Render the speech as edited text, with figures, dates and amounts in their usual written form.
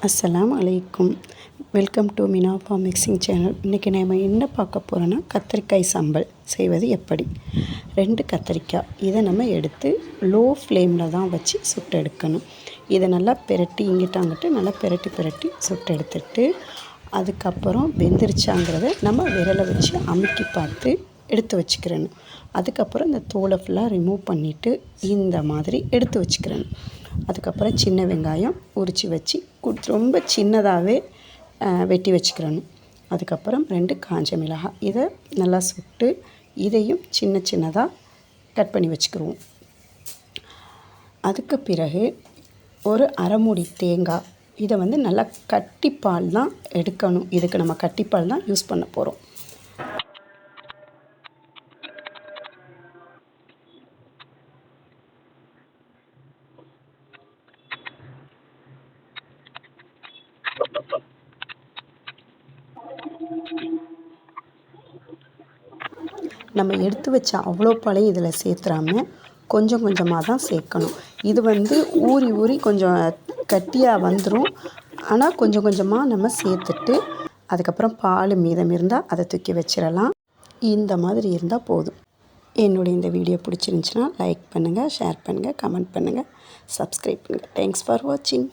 அஸ்ஸலாமு அலைக்கும். Welcome to மினாப்பா மிக்சிங் சேனல். இன்றைக்கி நம்ம என்ன பார்க்க போகிறோன்னா கத்திரிக்காய் சம்பல் செய்வது எப்படி. 2 கத்திரிக்காய் இதை நம்ம எடுத்து லோ ஃப்ளேமில் தான் வச்சு சுட்டு எடுக்கணும். இதை நல்லா பெரட்டி இங்கிட்டாங்கிட்டு நல்லா பெரட்டி சுட்டு எடுத்துட்டு அதுக்கப்புறம் வெந்துருச்சாங்கிறத நம்ம விரலை வச்சு அமுக்கி பார்த்து எடுத்து வச்சுக்கிறணும். அதுக்கப்புறம் இந்த தோலை ஃபுல்லாக ரிமூவ் பண்ணிவிட்டு இந்த மாதிரி எடுத்து வச்சுக்கிறணும். அதுக்கப்புறம் சின்ன வெங்காயம் உரித்து வச்சு ரொம்ப சின்னதாகவே வெட்டி வச்சுக்கிறணும். அதுக்கப்புறம் 2 காஞ்ச மிளகாய் இதை நல்லா சுட்டு இதையும் சின்னதாக கட் பண்ணி வச்சுக்கிடுவோம். அதுக்கு பிறகு ஒரு அரை மூடி தேங்காய் இதை நல்லா கட்டிப்பால் தான் எடுக்கணும். இதுக்கு நம்ம கட்டிப்பால் தான் யூஸ் பண்ண போகிறோம். நம்ம எடுத்து வச்ச அவ்வளோ பாலையும் இதில் சேர்த்துறாமல் கொஞ்சம் கொஞ்சமாக தான் சேர்க்கணும். இது ஊறி கொஞ்சம் கட்டியாக வந்துடும். ஆனால் கொஞ்சம் கொஞ்சமாக நம்ம சேர்த்துட்டு அதுக்கப்புறம் பால் மீதம் இருந்தால் அதை தூக்கி வச்சிடலாம். இந்த மாதிரி இருந்தால் போதும். என்னுடைய இந்த வீடியோ பிடிச்சிருந்துச்சுன்னா லைக் பண்ணுங்கள், ஷேர் பண்ணுங்கள், கமெண்ட் பண்ணுங்கள், சப்ஸ்கிரைப் பண்ணுங்கள். தேங்க்ஸ் ஃபார் வாட்சிங்.